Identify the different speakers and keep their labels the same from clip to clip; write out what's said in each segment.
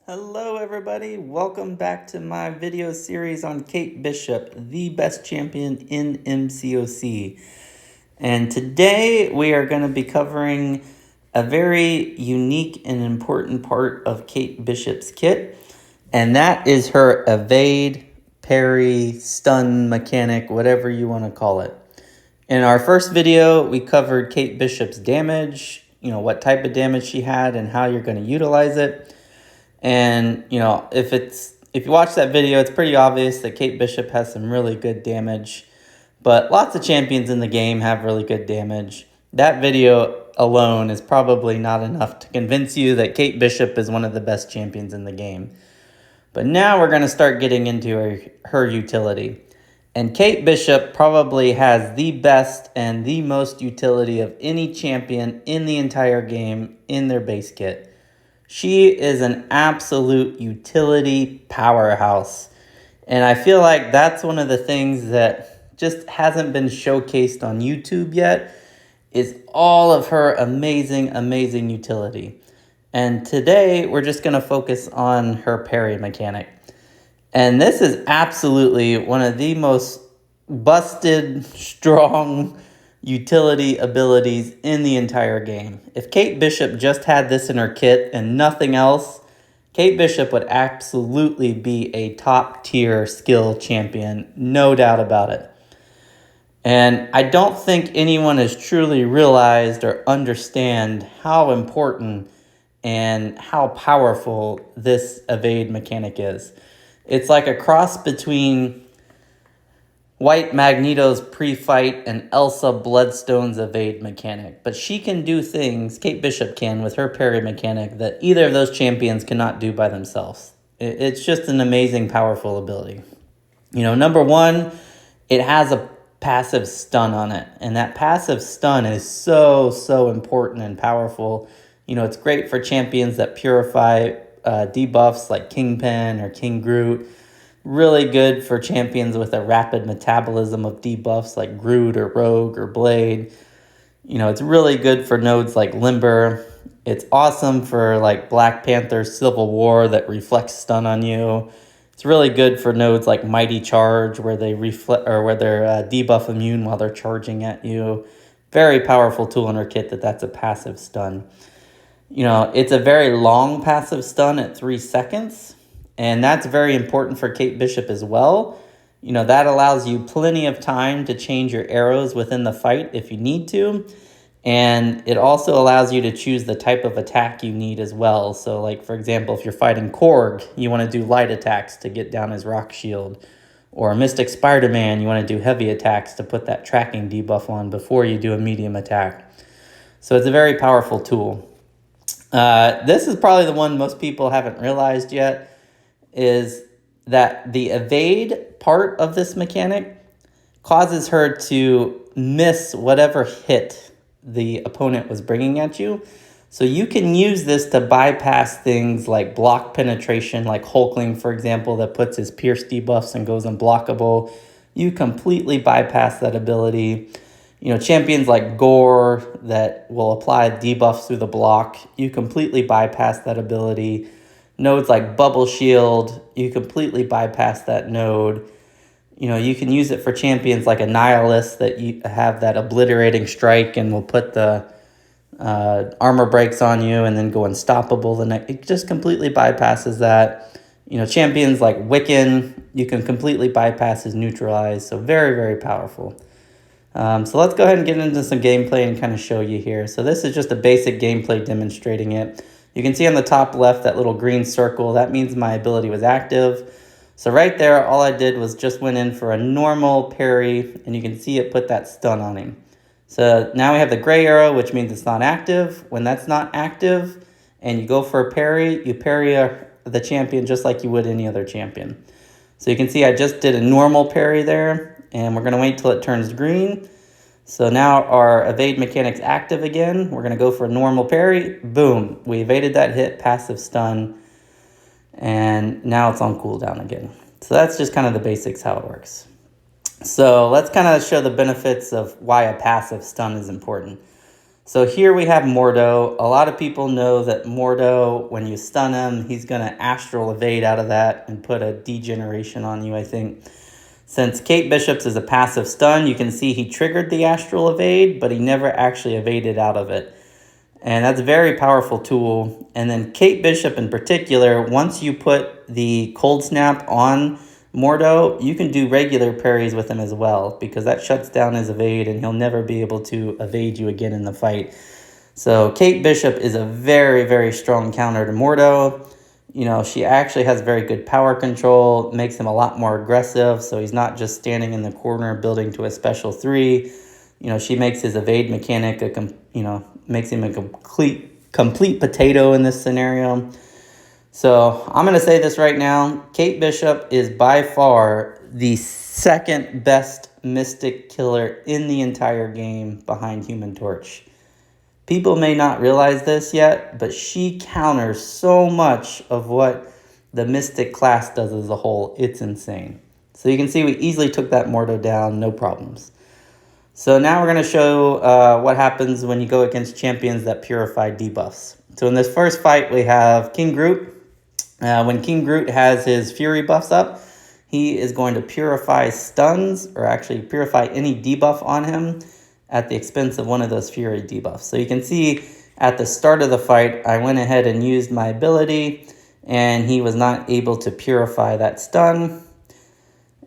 Speaker 1: Hello everybody, welcome back to my video series on Kate Bishop, the best champion in MCOC. And today we are going to be covering a very unique and important part of Kate Bishop's kit, and that is her evade, parry, stun mechanic, whatever you want to call it. In our first video, we covered Kate Bishop's damage, what type of damage she had and how you're going to utilize it. And, if you watch that video, it's pretty obvious that Kate Bishop has some really good damage. But lots of champions in the game have really good damage. That video alone is probably not enough to convince you that Kate Bishop is one of the best champions in the game. But now we're going to start getting into her utility. And Kate Bishop probably has the best and the most utility of any champion in the entire game in their base kit. She is an absolute utility powerhouse. And I feel like that's one of the things that just hasn't been showcased on YouTube yet, is all of her amazing utility. And today we're just going to focus on her parry mechanic. And this is absolutely one of the most busted, strong utility abilities in the entire game. If Kate Bishop just had this in her kit and nothing else, Kate Bishop would absolutely be a top tier skill champion, no doubt about it. And I don't think anyone has truly realized or understand how important and how powerful this evade mechanic is. It's like a cross between White Magneto's pre-fight and Elsa Bloodstone's evade mechanic. But she can do things, Kate Bishop can, with her parry mechanic that either of those champions cannot do by themselves. It's just an amazing, powerful ability. Number one, it has a passive stun on it. And that passive stun is so important and powerful. It's great for champions that purify debuffs like Kingpin or King Groot. Really good for champions with a rapid metabolism of debuffs like Groot or Rogue or Blade. It's really good for nodes like Limber. It's awesome for like Black Panther's Civil War that reflects stun on you. It's really good for nodes like Mighty Charge where they reflect or where they're debuff immune while they're charging at you. Very powerful tool in her kit that's a passive stun. It's a very long passive stun at 3 seconds. And that's very important for Kate Bishop as well. That allows you plenty of time to change your arrows within the fight if you need to. And it also allows you to choose the type of attack you need as well. So like, for example, if you're fighting Korg, you want to do light attacks to get down his rock shield. Or Mystic Spider-Man, you want to do heavy attacks to put that tracking debuff on before you do a medium attack. So it's a very powerful tool. This is probably the one most people haven't realized yet, is that the evade part of this mechanic causes her to miss whatever hit the opponent was bringing at you. So you can use this to bypass things like block penetration, like Hulkling, for example, that puts his pierce debuffs and goes unblockable. You completely bypass that ability. Champions like Gore that will apply debuffs through the block, you completely bypass that ability. Nodes like Bubble Shield, you completely bypass that node. You can use it for champions like Annihilus that you have that obliterating strike and will put the armor breaks on you and then go unstoppable. It just completely bypasses that. Champions like Wiccan, you can completely bypass his neutralize. So very powerful. So let's go ahead and get into some gameplay and kind of show you here. So this is just a basic gameplay demonstrating it. You can see on the top left that little green circle. That means my ability was active. So right there, all I did was just went in for a normal parry, and you can see it put that stun on him. So now we have the gray arrow, which means it's not active. When that's not active and you go for a parry, you parry the champion just like you would any other champion. So you can see I just did a normal parry there, and we're going to wait till it turns green. So now our evade mechanic's active again. We're going to go for a normal parry. Boom. We evaded that hit, passive stun. And now it's on cooldown again. So that's just kind of the basics how it works. So let's kind of show the benefits of why a passive stun is important. So here we have Mordo. A lot of people know that Mordo, when you stun him, he's going to astral evade out of that and put a degeneration on you, I think. Since Kate Bishop's is a passive stun, you can see he triggered the astral evade, but he never actually evaded out of it. And that's a very powerful tool. And then Kate Bishop in particular, once you put the cold snap on Mordo, you can do regular parries with him as well, because that shuts down his evade and he'll never be able to evade you again in the fight. So Kate Bishop is a very, very strong counter to Mordo. You know, she actually has very good power control, makes him a lot more aggressive, so he's not just standing in the corner building to a special 3. You know, she makes his evade mechanic, makes him a complete potato in this scenario. So I'm going to say this right now. Kate Bishop is by far the second best Mystic killer in the entire game behind Human Torch. People may not realize this yet, but she counters so much of what the Mystic class does as a whole. It's insane. So you can see we easily took that Mordo down, no problems. So now we're going to show what happens when you go against champions that purify debuffs. So in this first fight, we have King Groot. When King Groot has his Fury buffs up, he is going to purify stuns, or actually purify any debuff on him at the expense of one of those Fury debuffs. So you can see at the start of the fight, I went ahead and used my ability, and he was not able to purify that stun.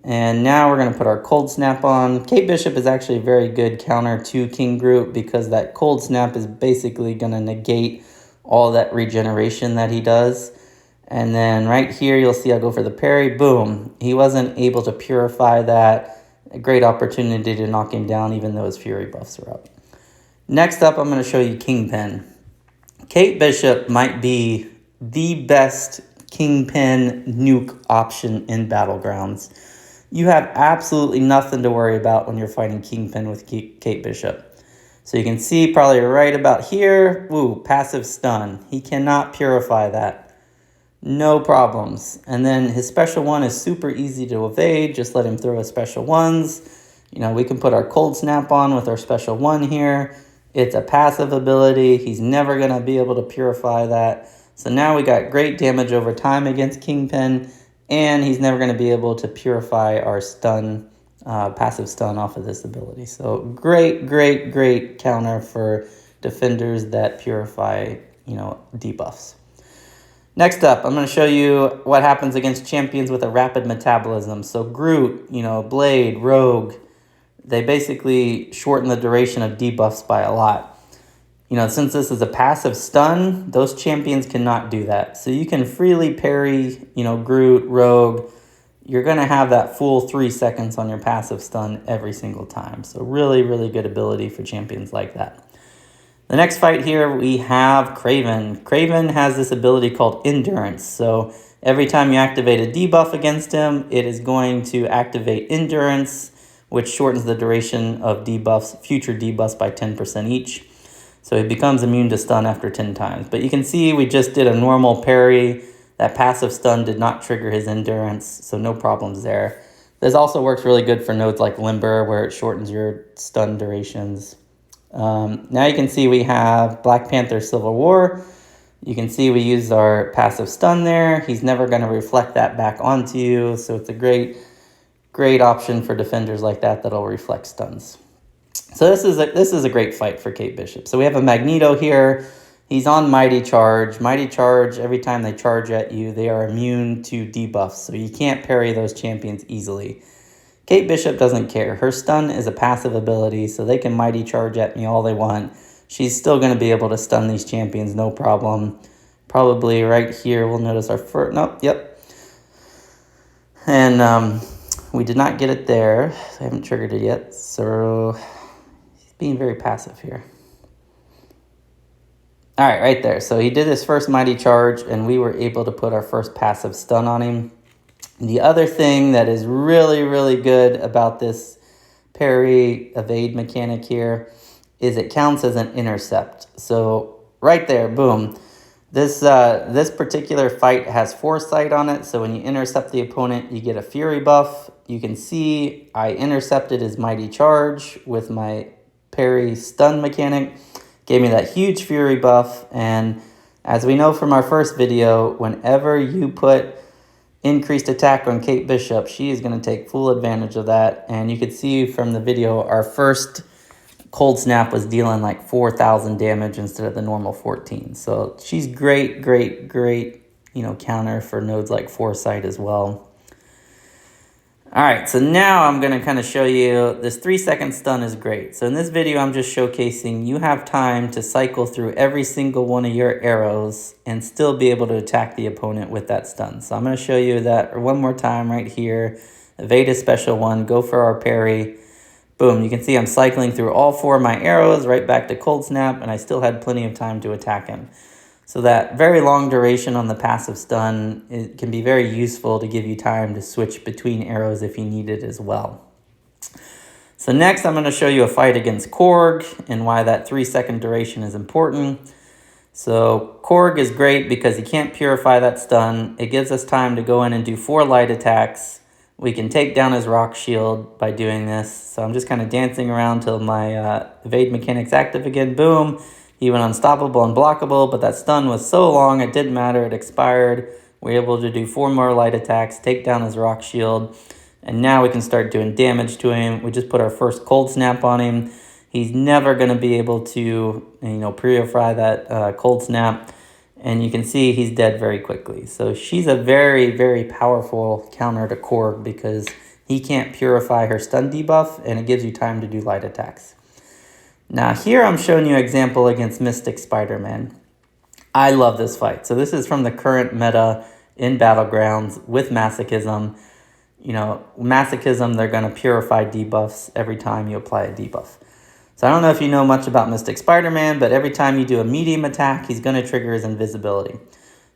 Speaker 1: And now we're going to put our Cold Snap on. Kate Bishop is actually a very good counter to King Groot, because that Cold Snap is basically going to negate all that regeneration that he does. And then right here, you'll see I'll go for the parry. Boom. He wasn't able to purify that. A great opportunity to knock him down, even though his Fury buffs are up. Next up, I'm going to show you Kingpin. Kate Bishop might be the best Kingpin nuke option in Battlegrounds. You have absolutely nothing to worry about when you're fighting Kingpin with Kate Bishop. So you can see probably right about here, passive stun. He cannot purify that. No problems. And then his special 1 is super easy to evade. Just let him throw his special 1s. You know, we can put our Cold Snap on with our special 1 here. It's a passive ability. He's never going to be able to purify that. So now we got great damage over time against Kingpin, and he's never going to be able to purify our stun, passive stun off of this ability. So great, great, great counter for defenders that purify, debuffs. Next up, I'm going to show you what happens against champions with a rapid metabolism. So Groot, Blade, Rogue, they basically shorten the duration of debuffs by a lot. Since this is a passive stun, those champions cannot do that. So you can freely parry, Groot, Rogue. You're going to have that full 3 seconds on your passive stun every single time. So really, really good ability for champions like that. The next fight here, we have Kraven. Kraven has this ability called Endurance. So every time you activate a debuff against him, it is going to activate Endurance, which shortens the duration of future debuffs by 10% each. So he becomes immune to stun after 10 times. But you can see we just did a normal parry. That passive stun did not trigger his Endurance, so no problems there. This also works really good for nodes like Limber, where it shortens your stun durations. Now you can see we have Black Panther Civil War. You can see we used our passive stun there. He's never going to reflect that back onto you, so it's a great option for defenders like that that'll reflect stuns. So this is a great fight for Kate Bishop. So we have a Magneto here. He's on Mighty Charge. Mighty Charge, every time they charge at you, they are immune to debuffs, so you can't parry those champions easily. Kate Bishop doesn't care. Her stun is a passive ability, so they can Mighty Charge at me all they want. She's still going to be able to stun these champions, no problem. Probably right here, we'll notice our first... Nope, yep. And we did not get it there. I haven't triggered it yet, so he's being very passive here. All right, right there. So he did his first Mighty Charge, and we were able to put our first passive stun on him. The other thing that is really, really good about this parry evade mechanic here is it counts as an intercept. So right there, boom. This particular fight has Foresight on it, so when you intercept the opponent, you get a Fury buff. You can see I intercepted his Mighty Charge with my parry stun mechanic. gave me that huge fury buff. And as we know from our first video, whenever you put increased attack on Kate Bishop, she is going to take full advantage of that. And you could see from the video, our first cold snap was dealing like 4,000 damage instead of the normal 14. So she's great, counter for nodes like Foresight as well. All right, so now I'm going to kind of show you this 3-second stun is great. So in this video, I'm just showcasing you have time to cycle through every single one of your arrows and still be able to attack the opponent with that stun. So I'm going to show you that one more time right here. Evade a special one, go for our parry. Boom, you can see I'm cycling through all 4 of my arrows right back to cold snap, and I still had plenty of time to attack him. So that very long duration on the passive stun, it can be very useful to give you time to switch between arrows if you need it as well. So next I'm going to show you a fight against Korg and why that 3-second duration is important. So Korg is great because he can't purify that stun. It gives us time to go in and do 4 light attacks. We can take down his rock shield by doing this. So I'm just kind of dancing around till my evade mechanic's active again. Boom. He went unstoppable and blockable, but that stun was so long, it didn't matter. It expired. We were able to do 4 more light attacks, take down his rock shield, and now we can start doing damage to him. We just put our first cold snap on him. He's never going to be able to, purify that cold snap, and you can see he's dead very quickly. So she's a very powerful counter to Korg because he can't purify her stun debuff, and it gives you time to do light attacks. Now here I'm showing you an example against Mystic Spider-Man. I love this fight. So this is from the current meta in Battlegrounds with Masochism. Masochism, they're going to purify debuffs every time you apply a debuff. So I don't know if you know much about Mystic Spider-Man, but every time you do a medium attack, he's going to trigger his invisibility.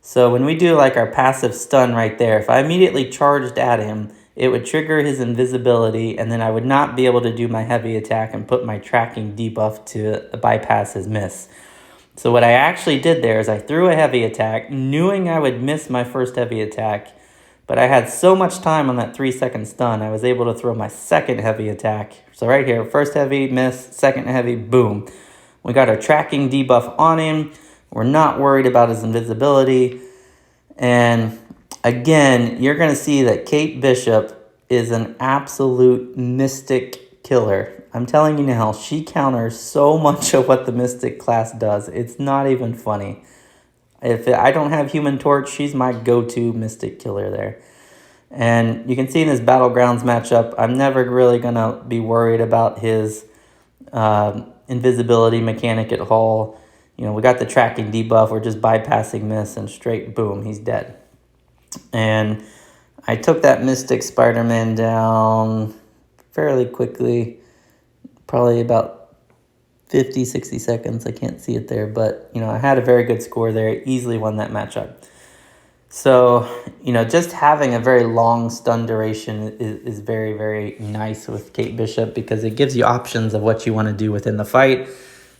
Speaker 1: So when we do like our passive stun right there, if I immediately charged at him, it would trigger his invisibility, and then I would not be able to do my heavy attack and put my tracking debuff to bypass his miss. So what I actually did there is I threw a heavy attack, knowing I would miss my first heavy attack, but I had so much time on that 3-second stun, I was able to throw my second heavy attack. So right here, first heavy, miss, second heavy, boom. We got our tracking debuff on him. We're not worried about his invisibility, and again, you're going to see that Kate Bishop is an absolute Mystic killer. I'm telling you now, she counters so much of what the Mystic class does. It's not even funny. If I don't have Human Torch, she's my go-to Mystic killer there. And you can see in this Battlegrounds matchup, I'm never really going to be worried about his invisibility mechanic at all. We got the tracking debuff. We're just bypassing miss and straight boom, he's dead. And I took that Mystic Spider-Man down fairly quickly, probably about 50, 60 seconds. I can't see it there, but, I had a very good score there. Easily won that matchup. So, just having a very long stun duration is very nice with Kate Bishop because it gives you options of what you want to do within the fight.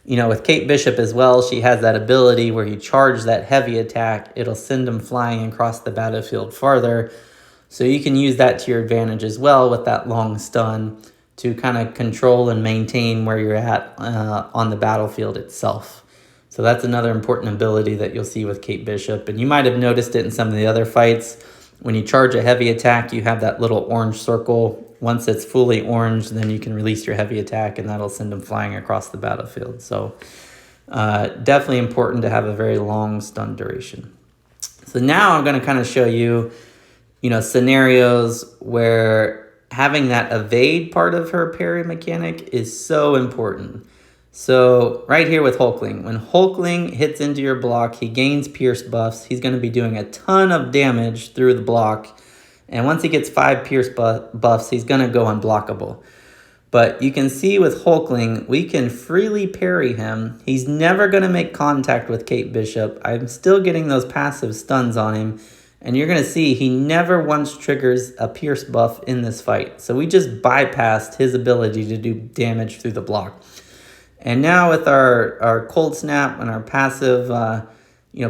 Speaker 1: With Kate Bishop as well, she has that ability where you charge that heavy attack, it'll send them flying across the battlefield farther. So you can use that to your advantage as well with that long stun to kind of control and maintain where you're at on the battlefield itself. So that's another important ability that you'll see with Kate Bishop. And you might have noticed it in some of the other fights. When you charge a heavy attack, you have that little orange circle. Once it's fully orange, then you can release your heavy attack, and that'll send them flying across the battlefield. So definitely important to have a very long stun duration. So now I'm going to kind of show you, scenarios where having that evade part of her parry mechanic is so important. So right here with Hulkling, when Hulkling hits into your block, he gains pierce buffs. He's going to be doing a ton of damage through the block. And once he gets 5 pierce buffs, he's going to go unblockable. But you can see with Hulkling, we can freely parry him. He's never going to make contact with Kate Bishop. I'm still getting those passive stuns on him. And you're going to see he never once triggers a pierce buff in this fight. So we just bypassed his ability to do damage through the block. And now with our cold snap and our passive,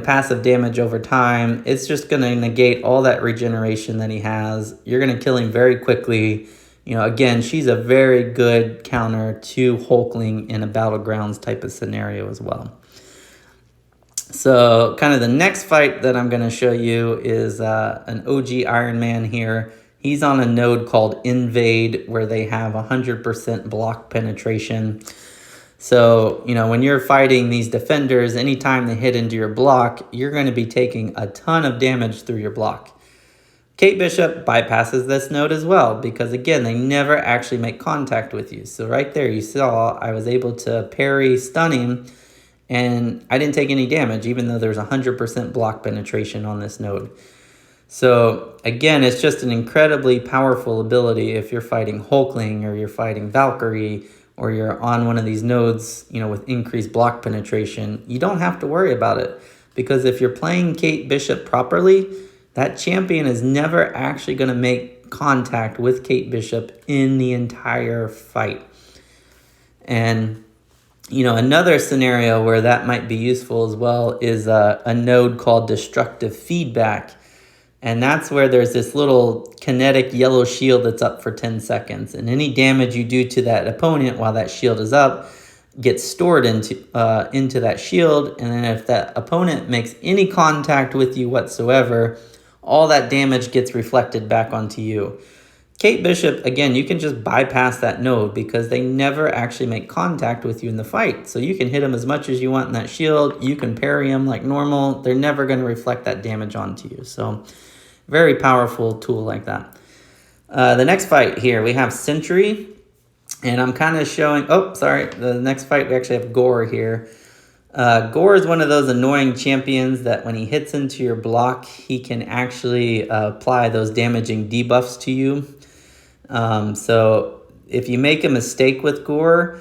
Speaker 1: passive damage over time, it's just going to negate all that regeneration that he has. You're going to kill him very quickly. You know, again, she's a very good counter to Hulkling in a Battlegrounds type of scenario as well. So kind of the next fight that I'm going to show you is an OG Iron Man here. He's on a node called Invade where they have 100% block penetration. So, you know, when you're fighting these defenders, anytime they hit into your block, you're going to be taking a ton of damage through your block. Kate Bishop bypasses this node as well because, again, they never actually make contact with you. So right there you saw I was able to parry, stun him, and I didn't take any damage even though there's 100% block penetration on this node. So again, it's just an incredibly powerful ability if you're fighting Hulkling or you're fighting Valkyrie or you're on one of these nodes, you know, with increased block penetration. You don't have to worry about it because if you're playing Kate Bishop properly, that champion is never actually going to make contact with Kate Bishop in the entire fight. And, you know, another scenario where that might be useful as well is a node called Destructive Feedback. And that's where there's this little kinetic yellow shield that's up for 10 seconds. And any damage you do to that opponent while that shield is up gets stored into that shield. And then if that opponent makes any contact with you whatsoever, all that damage gets reflected back onto you. Kate Bishop, again, you can just bypass that node because they never actually make contact with you in the fight. So you can hit them as much as you want in that shield. You can parry them like normal. They're never going to reflect that damage onto you. So very powerful tool like that. The next fight here, we have Sentry. And I'm kind of showing, the next fight we actually have Gore here. Gore is one of those annoying champions that when he hits into your block, he can actually apply those damaging debuffs to you. So if you make a mistake with Gore,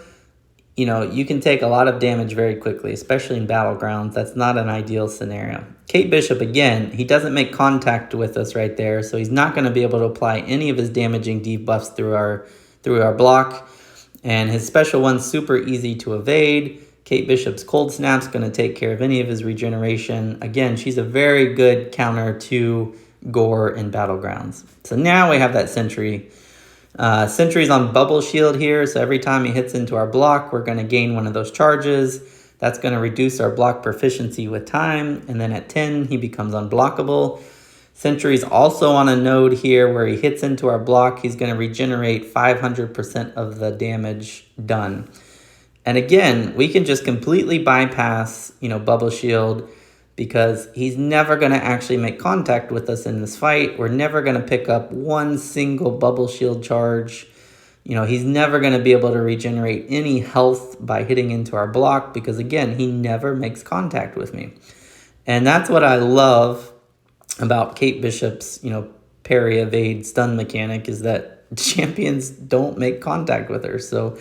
Speaker 1: you know, you can take a lot of damage very quickly, especially in Battlegrounds. That's not an ideal scenario. Kate Bishop, again, he doesn't make contact with us right there, so he's not going to be able to apply any of his damaging debuffs through our block. And his special one's super easy to evade. Kate Bishop's Cold Snap's going to take care of any of his regeneration. Again, she's a very good counter to Gore in Battlegrounds. So now we have that Sentry. Sentry's on Bubble Shield here, so every time he hits into our block, we're going to gain one of those charges. That's going to reduce our block proficiency with time, and then at 10, he becomes unblockable. Sentry's also on a node here where he hits into our block. He's going to regenerate 500% of the damage done. And again, we can just completely bypass, you know, Bubble Shield because he's never going to actually make contact with us in this fight. We're never going to pick up one single Bubble Shield charge. You know, he's never going to be able to regenerate any health by hitting into our block because, again, he never makes contact with me. And that's what I love about Kate Bishop's, you know, parry, evade, stun mechanic is that champions don't make contact with her. So,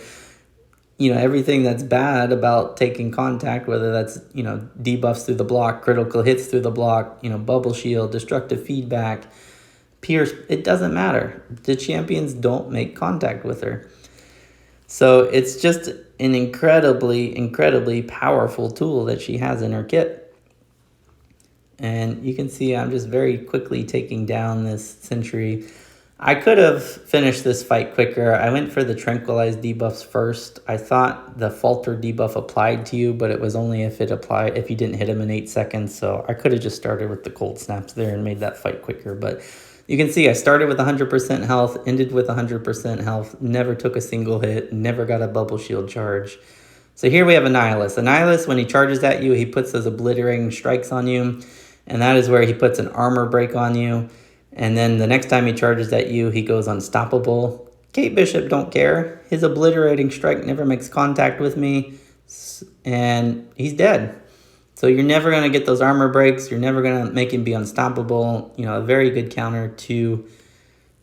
Speaker 1: you know, everything that's bad about taking contact, whether that's, you know, debuffs through the block, critical hits through the block, you know, Bubble Shield, Destructive Feedback, Pierce, it doesn't matter. The champions don't make contact with her. So it's just an incredibly, incredibly powerful tool that she has in her kit. And you can see I'm just very quickly taking down this Sentry. I could have finished this fight quicker. I went for the Tranquilize debuffs first. I thought the Falter debuff applied to you, but it was only if you didn't hit him in 8 seconds. So I could have just started with the Cold Snaps there and made that fight quicker. But you can see I started with 100% health, ended with 100% health, never took a single hit, never got a Bubble Shield charge. So here we have Annihilus. Annihilus, when he charges at you, he puts those obliterating strikes on you. And that is where he puts an armor break on you. And then the next time he charges at you, he goes unstoppable. Kate Bishop don't care. His obliterating strike never makes contact with me. And he's dead. So you're never going to get those armor breaks. You're never going to make him be unstoppable. You know, a very good counter to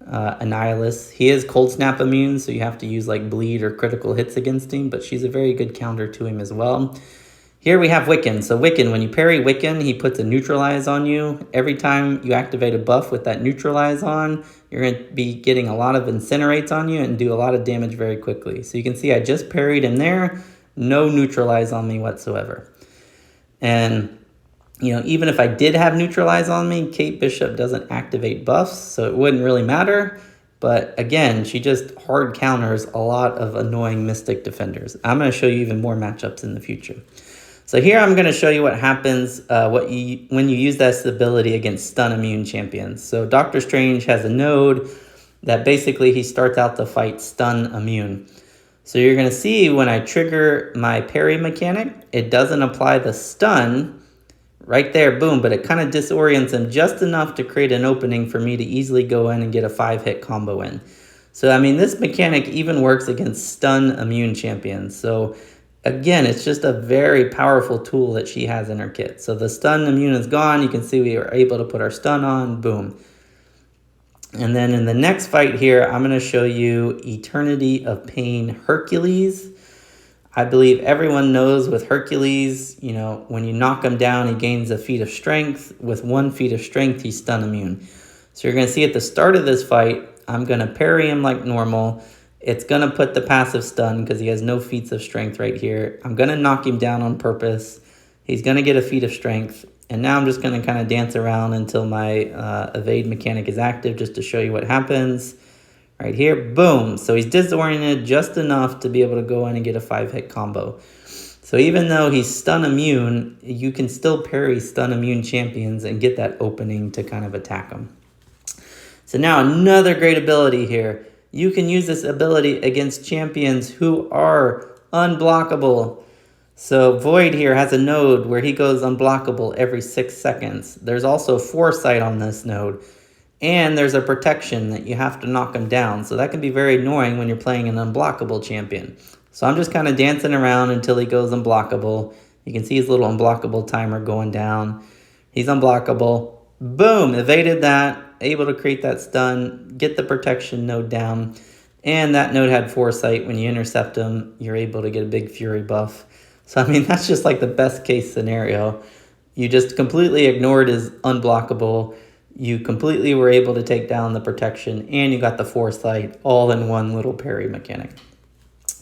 Speaker 1: Annihilus. He is Cold Snap immune, so you have to use like bleed or critical hits against him. But she's a very good counter to him as well. Here we have Wiccan. So Wiccan, when you parry Wiccan, he puts a Neutralize on you. Every time you activate a buff with that Neutralize on, you're going to be getting a lot of Incinerates on you and do a lot of damage very quickly. So you can see I just parried him there. No Neutralize on me whatsoever. And, you know, even if I did have Neutralize on me, Kate Bishop doesn't activate buffs, so it wouldn't really matter. But again, she just hard counters a lot of annoying Mystic defenders. I'm going to show you even more matchups in the future. So here I'm going to show you what happens when you use this ability against stun immune champions. So Doctor Strange has a node that basically he starts out the fight stun immune. So you're going to see when I trigger my parry mechanic, it doesn't apply the stun right there, boom, but it kind of disorients him just enough to create an opening for me to easily go in and get a 5-hit combo in. So, I mean, this mechanic even works against stun immune champions. So, again, it's just a very powerful tool that she has in her kit. So the stun immune is gone. You can see we were able to put our stun on, boom. And then in the next fight here, I'm going to show you Eternity of Pain Hercules. I believe everyone knows with Hercules, you know, when you knock him down, he gains a feat of strength. With 1 feat of strength, he's stun immune. So you're going to see at the start of this fight, I'm going to parry him like normal. It's going to put the passive stun because he has no feats of strength right here. I'm going to knock him down on purpose. He's going to get a feat of strength. And now I'm just going to kind of dance around until my evade mechanic is active just to show you what happens. Right here, boom. So he's disoriented just enough to be able to go in and get a 5-hit combo. So even though he's stun immune, you can still parry stun immune champions and get that opening to kind of attack them. So now another great ability here. You can use this ability against champions who are unblockable. So Void here has a node where he goes unblockable every 6 seconds. There's also Foresight on this node. And there's a protection that you have to knock him down. So that can be very annoying when you're playing an unblockable champion. So I'm just kind of dancing around until he goes unblockable. You can see his little unblockable timer going down. He's unblockable. Boom, evaded that. Able to create that stun. Get the protection node down. And that node had Foresight. When you intercept him, you're able to get a big Fury buff. So, I mean, that's just like the best case scenario. You just completely ignored his unblockable. You completely were able to take down the protection, and you got the Foresight all in one little parry mechanic.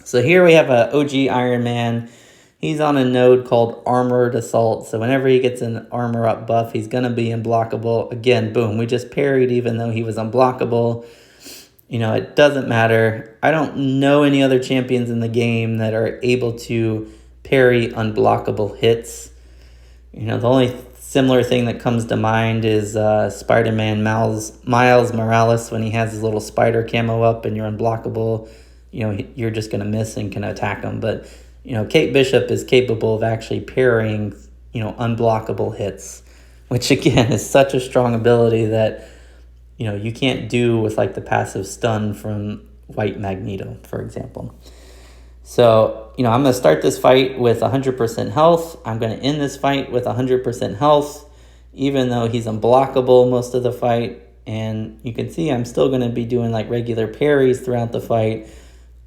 Speaker 1: So here we have a OG Iron Man. He's on a node called Armored Assault. So whenever he gets an armor up buff, he's going to be unblockable. Again, boom, we just parried even though he was unblockable. You know, it doesn't matter. I don't know any other champions in the game that are able to parry unblockable hits. You know, the only similar thing that comes to mind is Spider-Man Miles Morales when he has his little spider camo up and you're unblockable. You know, you're just going to miss and can attack him. But, you know, Kate Bishop is capable of actually parrying, you know, unblockable hits, which again is such a strong ability that, you know, you can't do with like the passive stun from White Magneto, for example. So, you know, I'm going to start this fight with 100% health. I'm going to end this fight with 100% health, even though he's unblockable most of the fight. And you can see I'm still going to be doing like regular parries throughout the fight.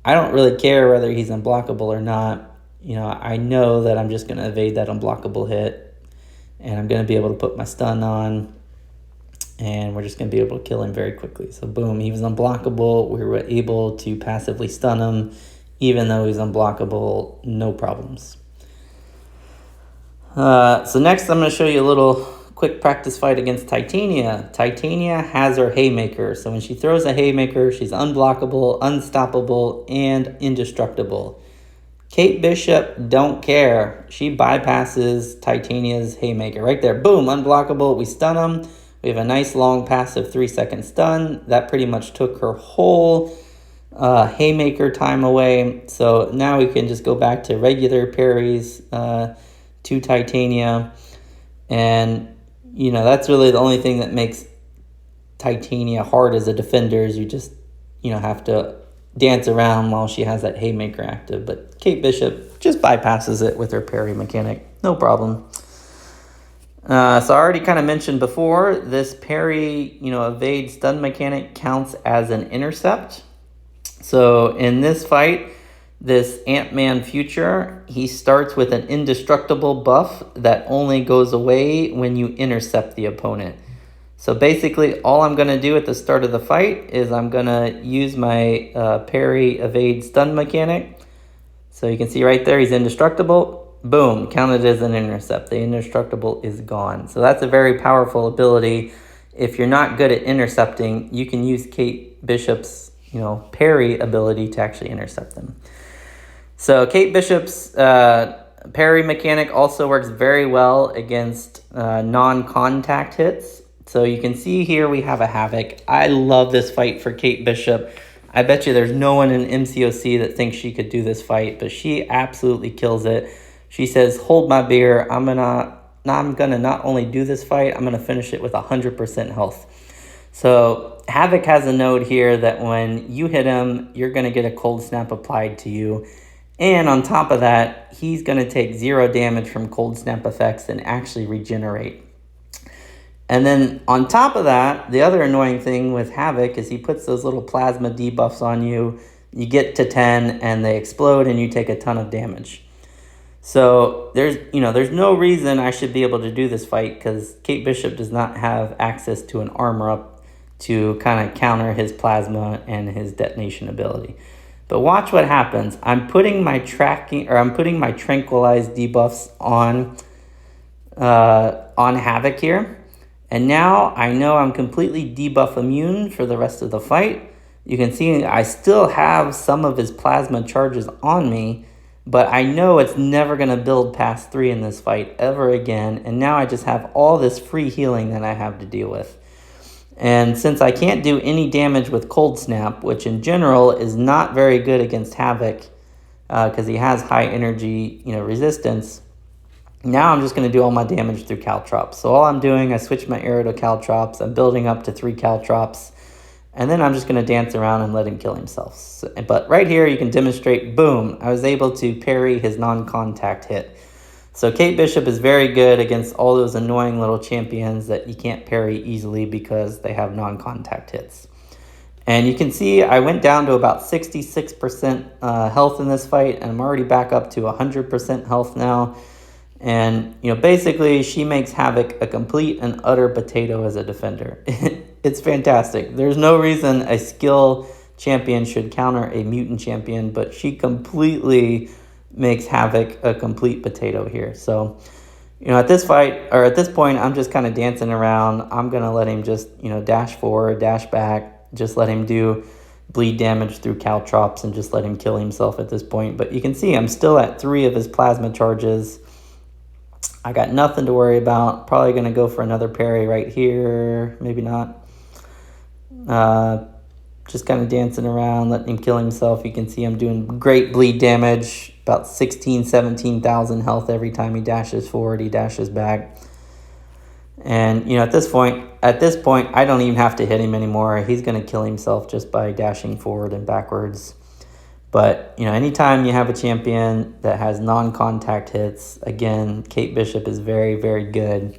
Speaker 1: I don't really care whether he's unblockable or not. You know, I know that I'm just going to evade that unblockable hit. And I'm going to be able to put my stun on. And we're just going to be able to kill him very quickly. So boom, he was unblockable. We were able to passively stun him. Even though he's unblockable, no problems. So next I'm going to show you a little quick practice fight against Titania. Titania has her Haymaker. So when she throws a Haymaker, she's unblockable, unstoppable, and indestructible. Kate Bishop don't care. She bypasses Titania's Haymaker. Right there, boom, unblockable. We stun him. We have a nice long passive 3-second stun. That pretty much took her whole Haymaker time away. So now we can just go back to regular parries to Titania. And, you know, that's really the only thing that makes Titania hard as a defender is you just, you know, have to dance around while she has that Haymaker active. But Kate Bishop just bypasses it with her parry mechanic. No problem. So I already kind of mentioned before, this parry, you know, evade stun mechanic counts as an intercept. So in this fight, this Ant-Man Future, he starts with an indestructible buff that only goes away when you intercept the opponent. So basically, all I'm going to do at the start of the fight is I'm going to use my parry evade stun mechanic. So you can see right there, he's indestructible. Boom, counted as an intercept. The indestructible is gone. So that's a very powerful ability. if you're not good at intercepting, you can use Kate Bishop's, parry ability to actually intercept them. So Kate Bishop's parry mechanic also works very well against non-contact hits. So you can see here we have a Havoc. I love this fight for Kate Bishop. I bet you there's no one in MCOC that thinks she could do this fight, but she absolutely kills it. She says, hold my beer. I'm gonna not only do this fight, I'm gonna finish it with 100% health. So Havoc has a node here that when you hit him, you're gonna get a cold snap applied to you. And on top of that, he's gonna take 0 damage from cold snap effects and actually regenerate. And then on top of that, the other annoying thing with Havoc is he puts those little plasma debuffs on you. You get to 10 and they explode and you take a ton of damage. So there's no reason I should be able to do this fight because Kate Bishop does not have access to an armor up to kind of counter his plasma and his detonation ability. But watch what happens. I'm putting my tranquilized debuffs on Havoc here. And now I know I'm completely debuff immune for the rest of the fight. You can see I still have some of his plasma charges on me, but I know it's never going to build past 3 in this fight ever again. And now I just have all this free healing that I have to deal with. And since I can't do any damage with Cold Snap, which in general is not very good against Havoc because he has high energy resistance, now I'm just going to do all my damage through Caltrops. So all I'm doing, I switch my arrow to Caltrops. I'm building up to 3 Caltrops. And then I'm just going to dance around and let him kill himself. But right here, you can demonstrate, boom, I was able to parry his non-contact hit. So Kate Bishop is very good against all those annoying little champions that you can't parry easily because they have non-contact hits. And you can see I went down to about 66% health in this fight, and I'm already back up to 100% health now. And, basically she makes Havoc a complete and utter potato as a defender. It's fantastic. There's no reason a skill champion should counter a mutant champion, but she completely makes Havoc a complete potato here. So, at this point, I'm just kind of dancing around. I'm going to let him just, dash forward, dash back, just let him do bleed damage through Caltrops and just let him kill himself at this point. But you can see I'm still at 3 of his plasma charges. I got nothing to worry about. Probably going to go for another parry right here. Maybe not. Just kind of dancing around, letting him kill himself. You can see I'm doing great bleed damage. About 17,000 health every time he dashes forward, he dashes back. And, at this point, I don't even have to hit him anymore. He's going to kill himself just by dashing forward and backwards. But, anytime you have a champion that has non-contact hits, again, Kate Bishop is very, very good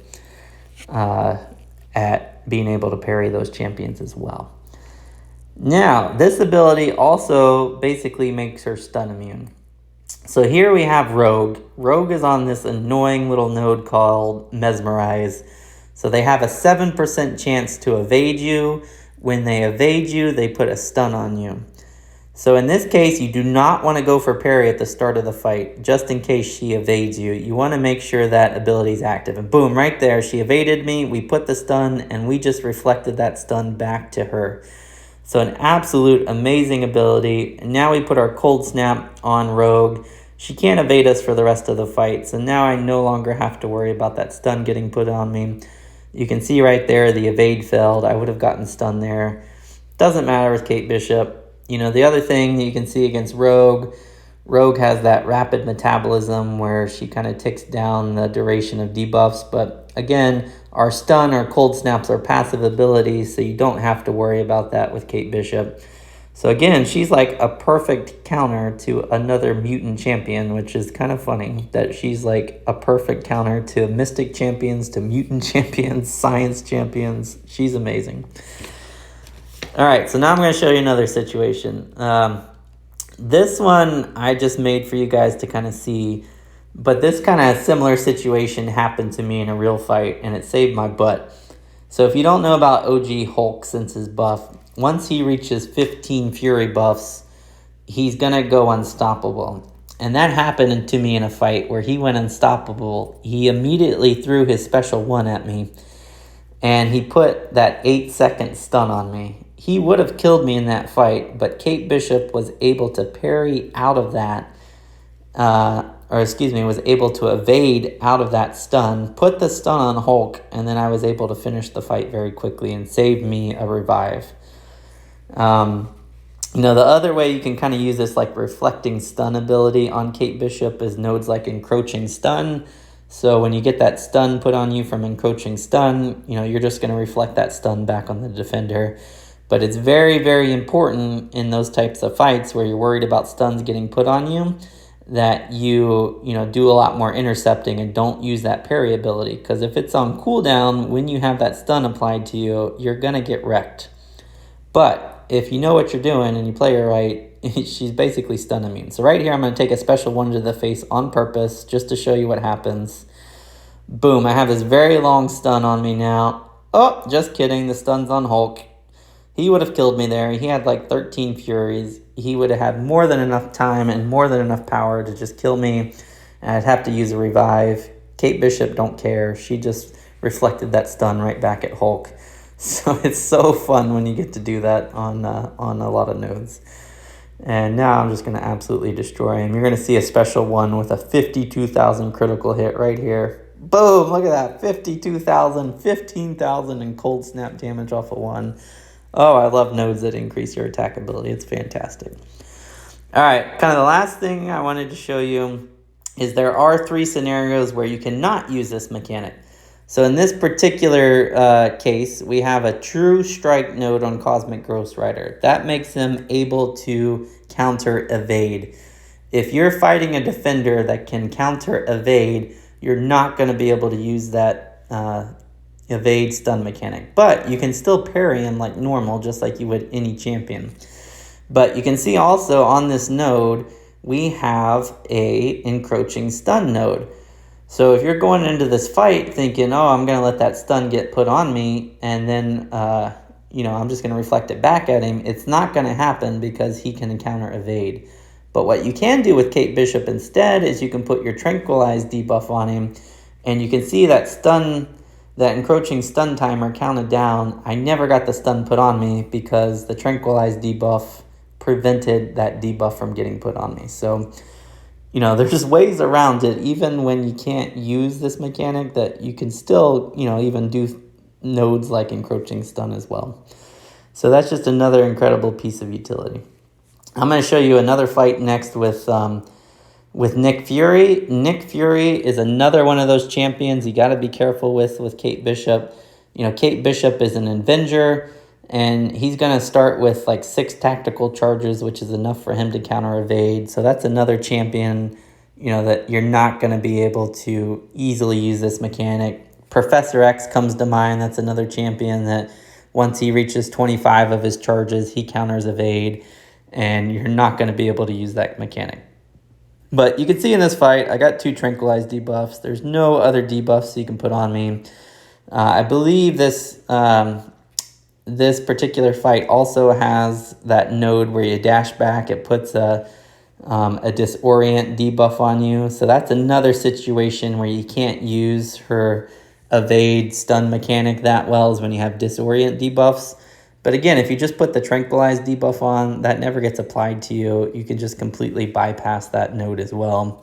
Speaker 1: at being able to parry those champions as well. Now, this ability also basically makes her stun immune. So here we have Rogue. Rogue is on this annoying little node called Mesmerize. So they have a 7% chance to evade you. When they evade you, they put a stun on you. So in this case, you do not want to go for parry at the start of the fight, just in case she evades you. You want to make sure that ability is active. And boom, right there, she evaded me, we put the stun, and we just reflected that stun back to her. So an absolute amazing ability. And now we put our Cold Snap on Rogue. She can't evade us for the rest of the fight, so now I no longer have to worry about that stun getting put on me. You can see right there, the evade failed. I would have gotten stunned there. Doesn't matter with Kate Bishop. The other thing you can see against Rogue has that rapid metabolism where she kind of ticks down the duration of debuffs. But again, our stun or cold snaps are passive abilities, so you don't have to worry about that with Kate Bishop. So again, she's like a perfect counter to another mutant champion, which is kind of funny that she's like a perfect counter to mystic champions, to mutant champions, science champions. She's amazing. All right, so now I'm going to show you another situation. This one I just made for you guys to kind of see, but this kind of similar situation happened to me in a real fight, and it saved my butt. So if you don't know about OG Hulk since his buff, once he reaches 15 Fury buffs, he's going to go unstoppable. And that happened to me in a fight where he went unstoppable. He immediately threw his special one at me. and he put that 8-second stun on me. He would have killed me in that fight, but Kate Bishop was able to parry out of that, was able to evade out of that stun, put the stun on Hulk, and then I was able to finish the fight very quickly and save me a revive. The other way you can kind of use this like reflecting stun ability on Kate Bishop is nodes like encroaching stun. So when you get that stun put on you from encroaching stun, you're just going to reflect that stun back on the defender. But it's very, very important in those types of fights where you're worried about stuns getting put on you that you do a lot more intercepting and don't use that parry ability. Because if it's on cooldown, when you have that stun applied to you, you're going to get wrecked. But if you know what you're doing and you play her right, she's basically stun immune. So right here, I'm going to take a special one to the face on purpose just to show you what happens. Boom, I have this very long stun on me now. Oh, just kidding. The stun's on Hulk. He would have killed me there. He had like 13 Furies. He would have had more than enough time and more than enough power to just kill me. And I'd have to use a revive. Kate Bishop don't care. She just reflected that stun right back at Hulk. So it's so fun when you get to do that on a lot of nodes. And now I'm just going to absolutely destroy him. You're going to see a special one with a 52,000 critical hit right here. Boom, look at that. 52,000, 15,000 in cold snap damage off of one. Oh, I love nodes that increase your attack ability. It's fantastic. All right, kind of the last thing I wanted to show you is there are 3 scenarios where you cannot use this mechanic. So in this particular case, we have a true strike node on Cosmic Ghost Rider. That makes him able to counter evade. If you're fighting a defender that can counter evade, you're not going to be able to use that evade stun mechanic. But you can still parry him like normal, just like you would any champion. But you can see also on this node, we have a encroaching stun node. So if you're going into this fight thinking, oh, I'm going to let that stun get put on me, and then, I'm just going to reflect it back at him, it's not going to happen because he can counter evade. But what you can do with Kate Bishop instead is you can put your Tranquilize debuff on him, and you can see that that encroaching stun timer counted down. I never got the stun put on me because the Tranquilize debuff prevented that debuff from getting put on me. So there's ways around it, even when you can't use this mechanic, that you can still, even do nodes like encroaching stun as well. So that's just another incredible piece of utility. I'm going to show you another fight next with Nick Fury. Nick Fury is another one of those champions you got to be careful with Kate Bishop. Kate Bishop is an Avenger, and he's going to start with like 6 tactical charges, which is enough for him to counter evade. So that's another champion, that you're not going to be able to easily use this mechanic. Professor X comes to mind. That's another champion that once he reaches 25 of his charges, he counters evade, and you're not going to be able to use that mechanic. But you can see in this fight, I got 2 Tranquilize debuffs. There's no other debuffs you can put on me. I believe this particular fight also has that node where you dash back. It puts a disorient debuff on you. So that's another situation where you can't use her evade stun mechanic that well, is when you have disorient debuffs. But again, if you just put the Tranquilize debuff on, that never gets applied to you. You can just completely bypass that node as well.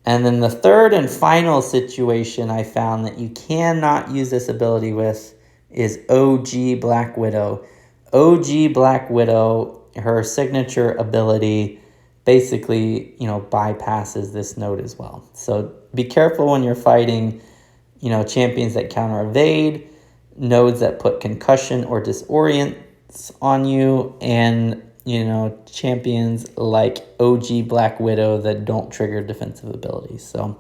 Speaker 1: And then the third and final situation I found that you cannot use this ability with is OG Black Widow. OG Black Widow, her signature ability basically, bypasses this node as well. So be careful when you're fighting, champions that counter evade, nodes that put concussion or disorients on you, and, champions like OG Black Widow that don't trigger defensive abilities. So,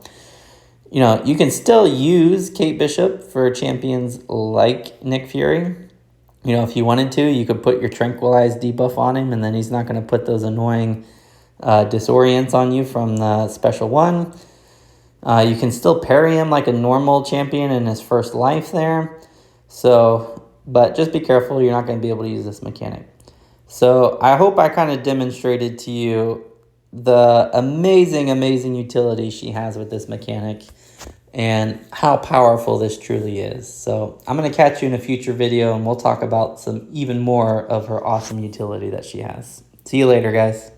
Speaker 1: you can still use Kate Bishop for champions like Nick Fury. If you wanted to, you could put your Tranquilize debuff on him, and then he's not going to put those annoying disorients on you from the special one. You can still parry him like a normal champion in his first life there. So, but just be careful, you're not going to be able to use this mechanic. So I hope I kind of demonstrated to you the amazing, amazing utility she has with this mechanic. and how powerful this truly is. So I'm going to catch you in a future video, and we'll talk about some even more of her awesome utility that she has. See you later, guys.